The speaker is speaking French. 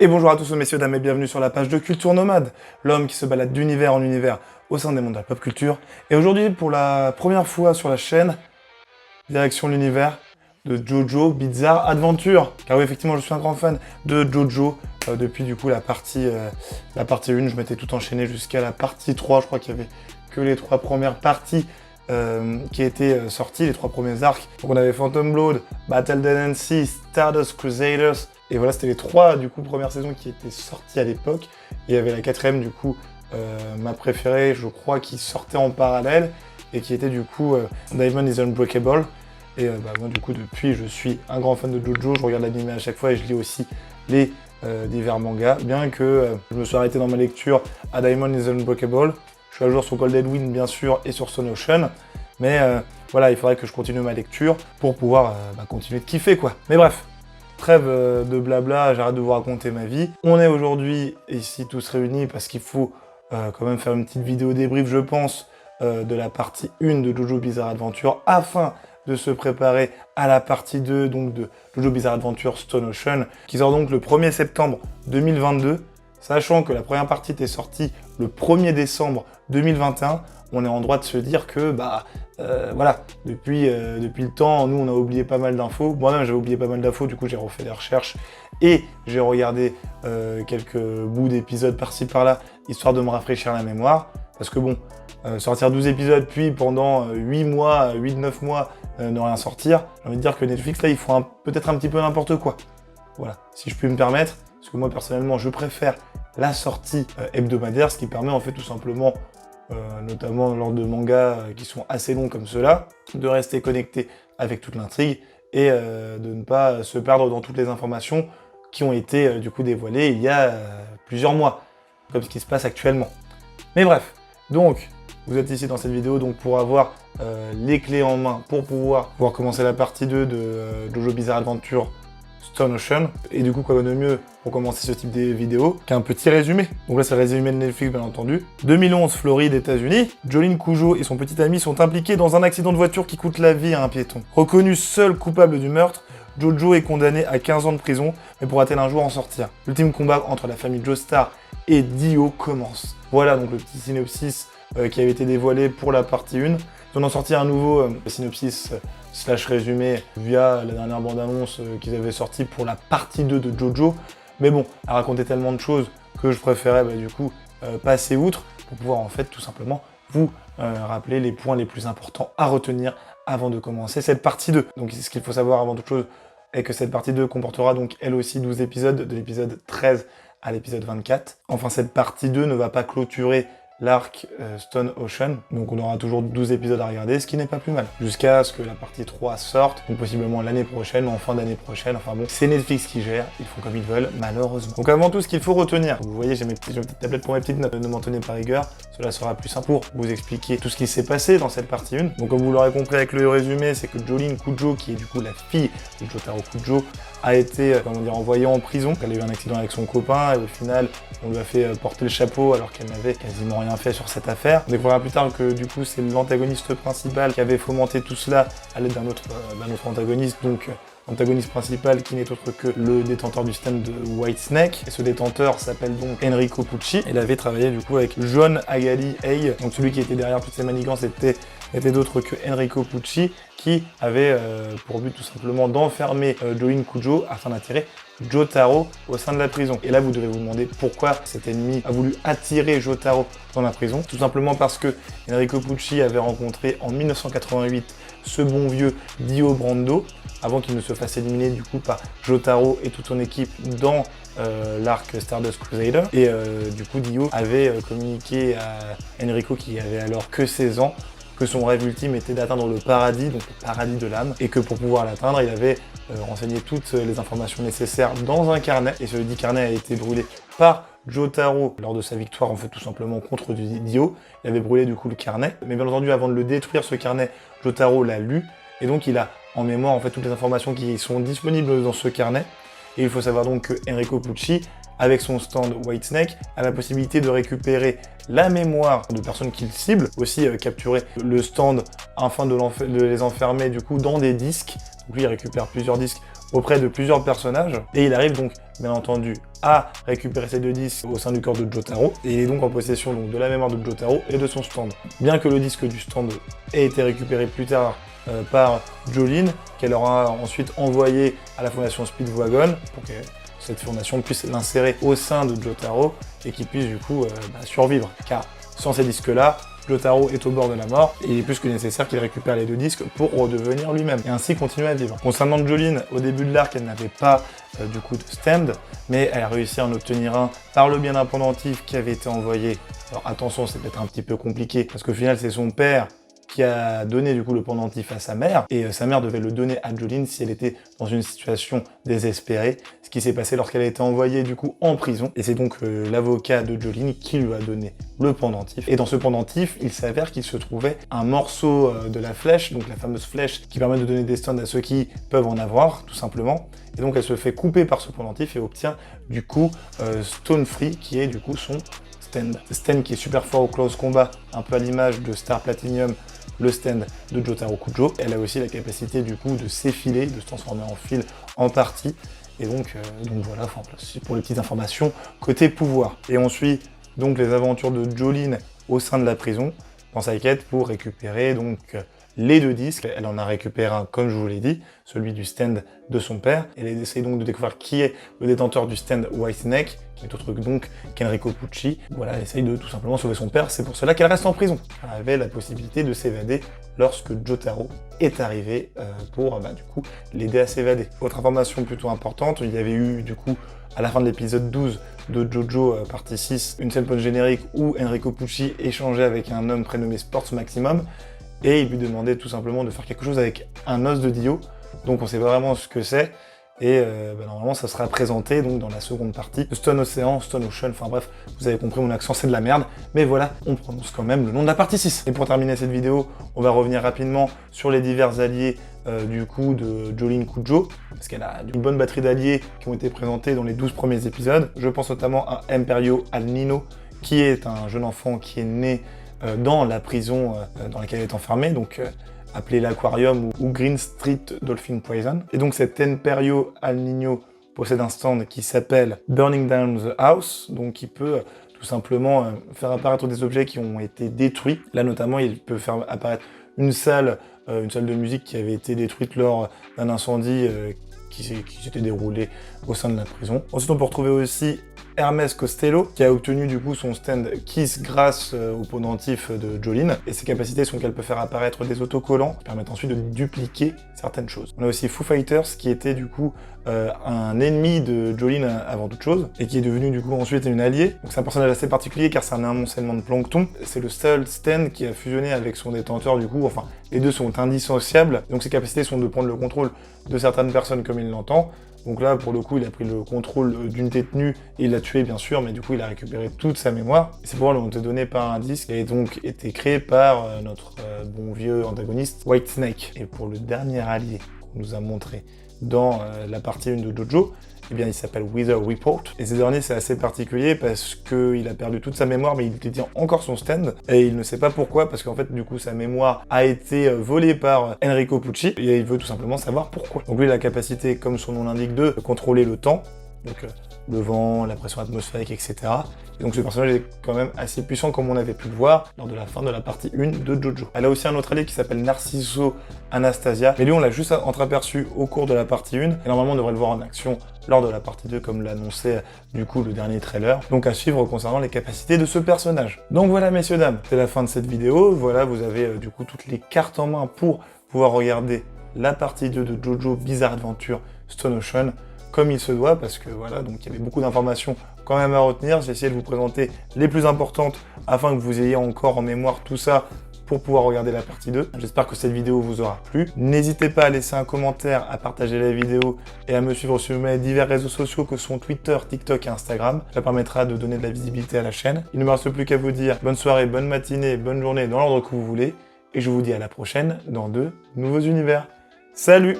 Et bonjour à tous messieurs, dames et bienvenue sur la page de Culture Nomade, l'homme qui se balade d'univers en univers au sein des mondes de la pop culture. Et aujourd'hui, pour la première fois sur la chaîne, direction l'univers de Jojo Bizarre Adventure. Car oui, effectivement, je suis un grand fan de Jojo. Depuis du coup la partie 1, je m'étais tout enchaîné jusqu'à la partie 3. Je crois qu'il y avait que les 3 premières parties qui étaient sorties, les 3 premiers arcs. Donc on avait Phantom Blood, Battle Tendency, Stardust Crusaders. Et voilà, c'était les 3 du coup premières saisons qui étaient sorties à l'époque. Et il y avait la 4ème du coup, ma préférée, je crois, qui sortait en parallèle et qui était du coup Diamond is Unbreakable. Et moi du coup depuis je suis un grand fan de Jojo, je regarde l'anime à chaque fois et je lis aussi les divers mangas, bien que je me suis arrêté dans ma lecture à Diamond is Unbreakable. Je suis à jour sur Golden Wind bien sûr et sur Stone Ocean, mais voilà, il faudrait que je continue ma lecture pour pouvoir continuer de kiffer quoi. Mais bref, trêve de blabla, j'arrête de vous raconter ma vie. On est aujourd'hui ici tous réunis parce qu'il faut quand même faire une petite vidéo débrief je pense de la partie 1 de Jojo Bizarre Adventure afin de se préparer à la partie 2 donc de Jojo Bizarre Adventure Stone Ocean qui sort donc le 1er septembre 2022, sachant que la première partie était sortie le 1er décembre 2021. On est en droit de se dire que voilà, depuis le temps, nous on a oublié pas mal d'infos. Moi-même j'avais oublié pas mal d'infos, du coup j'ai refait des recherches et j'ai regardé quelques bouts d'épisodes par-ci par-là, histoire de me rafraîchir la mémoire. Parce que bon, sortir 12 épisodes, puis pendant 8 mois, 8-9 mois, ne rien sortir, j'ai envie de dire que Netflix là, ils font peut-être un petit peu n'importe quoi. Voilà, si je puis me permettre, parce que moi personnellement, je préfère la sortie hebdomadaire, ce qui permet en fait tout simplement, notamment lors de mangas qui sont assez longs comme ceux-là, de rester connecté avec toute l'intrigue et de ne pas se perdre dans toutes les informations qui ont été du coup dévoilées il y a plusieurs mois, comme ce qui se passe actuellement. Mais bref, donc vous êtes ici dans cette vidéo donc pour avoir les clés en main pour pouvoir commencer la partie 2 de Jojo Bizarre Adventure Stone Ocean. Et du coup, quoi de mieux pour commencer ce type de vidéo qu'un petit résumé. Donc là, c'est le résumé de Netflix, bien entendu. 2011, Floride, États-Unis. Jolene Cujo et son petit ami sont impliqués dans un accident de voiture qui coûte la vie à un piéton. Reconnu seul coupable du meurtre, Jojo est condamné à 15 ans de prison, mais pourra-t-elle un jour en sortir? L'ultime combat entre la famille Joestar et Dio commence. Voilà donc le petit synopsis qui avait été dévoilé pour la partie 1. Ils ont sorti un nouveau synopsis slash résumé via la dernière bande-annonce qu'ils avaient sorti pour la partie 2 de Jojo. Mais bon, elle racontait tellement de choses que je préférais du coup passer outre pour pouvoir en fait tout simplement vous rappeler les points les plus importants à retenir avant de commencer cette partie 2. Donc ce qu'il faut savoir avant toute chose est que cette partie 2 comportera donc elle aussi 12 épisodes, de l'épisode 13 à l'épisode 24. Enfin, cette partie 2 ne va pas clôturer l'arc Stone Ocean, donc on aura toujours 12 épisodes à regarder, ce qui n'est pas plus mal, jusqu'à ce que la partie 3 sorte, donc possiblement l'année prochaine, ou en fin d'année prochaine, enfin bon, c'est Netflix qui gère, ils font comme ils veulent, malheureusement. Donc avant tout, ce qu'il faut retenir, vous voyez, j'ai mes petites tablettes pour mes petites notes, ne m'en tenez pas rigueur, cela sera plus simple pour vous expliquer tout ce qui s'est passé dans cette partie 1. Donc comme vous l'aurez compris avec le résumé, c'est que Jolene Cujo, qui est du coup la fille de Jotaro Kujo, a été envoyée en prison. Elle a eu un accident avec son copain et au final on lui a fait porter le chapeau alors qu'elle n'avait quasiment rien fait sur cette affaire. On découvrira plus tard que du coup c'est l'antagoniste principal qui avait fomenté tout cela à l'aide d'un autre antagoniste, donc l'antagoniste principal qui n'est autre que le détenteur du système de Whitesnake. Et ce détenteur s'appelle donc Enrico Pucci. Il avait travaillé du coup avec John Agali Hay. Donc celui qui était derrière toutes ces manigances n'était d'autre que Enrico Pucci, qui avait pour but tout simplement d'enfermer Jolene Cujo afin d'attirer Jotaro au sein de la prison. Et là, vous devez vous demander pourquoi cet ennemi a voulu attirer Jotaro dans la prison. Tout simplement parce que Enrico Pucci avait rencontré en 1988 ce bon vieux Dio Brando, avant qu'il ne se fasse éliminer du coup par Jotaro et toute son équipe dans l'arc Stardust Crusader. Et du coup, Dio avait communiqué à Enrico, qui avait alors que 16 ans, que son rêve ultime était d'atteindre le paradis, donc le paradis de l'âme, et que pour pouvoir l'atteindre, il avait renseigné toutes les informations nécessaires dans un carnet, et ce dit carnet a été brûlé par Jotaro lors de sa victoire en fait tout simplement contre Dio. Il avait brûlé du coup le carnet, mais bien entendu avant de le détruire ce carnet, Jotaro l'a lu, et donc il a en mémoire en fait toutes les informations qui sont disponibles dans ce carnet. Et il faut savoir donc que Enrico Pucci, avec son stand Whitesnake, a la possibilité de récupérer la mémoire de personnes qu'il cible, aussi capturer le stand afin de les enfermer du coup dans des disques. Donc lui il récupère plusieurs disques auprès de plusieurs personnages, et il arrive donc, bien entendu, à récupérer ces 2 disques au sein du corps de Jotaro, et il est donc en possession donc, de la mémoire de Jotaro et de son stand. Bien que le disque du stand ait été récupéré plus tard par Jolyne, qu'elle aura ensuite envoyé à la fondation Speedwagon, pour que cette fondation puisse l'insérer au sein de Jotaro, et qu'il puisse du coup survivre. Car sans ces disques-là, Jotaro est au bord de la mort, et il est plus que nécessaire qu'il récupère les 2 disques pour redevenir lui-même, et ainsi continuer à vivre. Concernant Jolyne, au début de l'arc, elle n'avait pas du coup de stand, mais elle a réussi à en obtenir un par le biais d'un pendentif qui avait été envoyé. Alors attention, c'est peut-être un petit peu compliqué, parce qu'au final, c'est son père qui a donné du coup le pendentif à sa mère, et sa mère devait le donner à Jolyne si elle était dans une situation désespérée, ce qui s'est passé lorsqu'elle a été envoyée du coup en prison, et c'est donc l'avocat de Jolyne qui lui a donné le pendentif. Et dans ce pendentif, il s'avère qu'il se trouvait un morceau de la flèche, donc la fameuse flèche qui permet de donner des stuns à ceux qui peuvent en avoir, tout simplement. Et donc elle se fait couper par ce pendentif et obtient du coup Stone Free, qui est du coup son stand. Ce stand qui est super fort au close combat, un peu à l'image de Star Platinum, le stand de Jotaro Kujo. Elle a aussi la capacité du coup de s'effiler, de se transformer en fil en partie. Et donc voilà, c'est pour les petites informations côté pouvoir. Et on suit donc les aventures de Jolyne au sein de la prison, dans sa quête pour récupérer donc les 2 disques. Elle en a récupéré un, comme je vous l'ai dit, celui du stand de son père. Elle essaie donc de découvrir qui est le détenteur du stand White Snake, qui est autre donc qu'Enrico Pucci. Voilà, elle essaye de tout simplement sauver son père, c'est pour cela qu'elle reste en prison. Elle avait la possibilité de s'évader lorsque Jotaro est arrivé pour du coup l'aider à s'évader. Autre information plutôt importante, il y avait eu du coup à la fin de l'épisode 12 de Jojo partie 6, une scène post-générique où Enrico Pucci échangeait avec un homme prénommé Sports Maximum, et il lui demandait tout simplement de faire quelque chose avec un os de Dio. Donc on sait pas vraiment ce que c'est, et normalement ça sera présenté donc dans la seconde partie. Stone Ocean, Stone Ocean, enfin bref, vous avez compris, mon accent c'est de la merde, mais voilà, on prononce quand même le nom de la partie 6. Et pour terminer cette vidéo, on va revenir rapidement sur les divers alliés du coup de Jolyne Kujo, parce qu'elle a une bonne batterie d'alliés qui ont été présentés dans les 12 premiers épisodes. Je pense notamment à Emperio Al Nino, qui est un jeune enfant qui est né dans la prison dans laquelle elle est enfermée, donc appelé l'Aquarium ou Green Street Dolphin Prison. Et donc cet Emperio Al Nino possède un stand qui s'appelle Burning Down the House, donc il peut tout simplement faire apparaître des objets qui ont été détruits. Là notamment, il peut faire apparaître une salle de musique qui avait été détruite lors d'un incendie qui s'était déroulé au sein de la prison. Ensuite, on peut retrouver aussi Hermes Costello, qui a obtenu du coup son stand Kiss grâce au pendentif de Jolyne, et ses capacités sont qu'elle peut faire apparaître des autocollants qui permettent ensuite de dupliquer certaines choses. On a aussi Foo Fighters, qui était du coup un ennemi de Jolyne avant toute chose, et qui est devenu du coup ensuite une alliée. Donc c'est un personnage assez particulier car c'est un amoncellement de plancton. C'est le seul stand qui a fusionné avec son détenteur du coup, enfin les deux sont indissociables, donc ses capacités sont de prendre le contrôle de certaines personnes comme il l'entend. Donc là, pour le coup, il a pris le contrôle d'une détenue et il l'a tué, bien sûr, mais du coup, il a récupéré toute sa mémoire. Et ces pouvoirs lui ont été donnés par un disque qui a donc été créé par notre bon vieux antagoniste, White Snake. Et pour le dernier allié qu'on nous a montré dans la partie 1 de Jojo, eh bien, il s'appelle Wither Report. Et ce dernier, c'est assez particulier parce qu'il a perdu toute sa mémoire, mais il détient encore son stand. Et il ne sait pas pourquoi, parce qu'en fait, du coup, sa mémoire a été volée par Enrico Pucci. Et il veut tout simplement savoir pourquoi. Donc lui, il a la capacité, comme son nom l'indique, de contrôler le temps. Donc le vent, la pression atmosphérique, etc. Et donc ce personnage est quand même assez puissant comme on avait pu le voir lors de la fin de la partie 1 de Jojo. Elle a aussi un autre allié qui s'appelle Narciso Anastasia, mais lui on l'a juste entreaperçu au cours de la partie 1, et normalement on devrait le voir en action lors de la partie 2 comme l'annonçait du coup le dernier trailer. Donc à suivre concernant les capacités de ce personnage. Donc voilà messieurs dames, c'est la fin de cette vidéo. Voilà, vous avez du coup toutes les cartes en main pour pouvoir regarder la partie 2 de Jojo Bizarre Adventure Stone Ocean comme il se doit, parce que voilà, donc il y avait beaucoup d'informations quand même à retenir. J'ai essayé de vous présenter les plus importantes afin que vous ayez encore en mémoire tout ça pour pouvoir regarder la partie 2. J'espère que cette vidéo vous aura plu. N'hésitez pas à laisser un commentaire, à partager la vidéo et à me suivre sur mes divers réseaux sociaux que sont Twitter, TikTok et Instagram. Ça permettra de donner de la visibilité à la chaîne. Il ne me reste plus qu'à vous dire bonne soirée, bonne matinée, bonne journée dans l'ordre que vous voulez. Et je vous dis à la prochaine dans de nouveaux univers. Salut!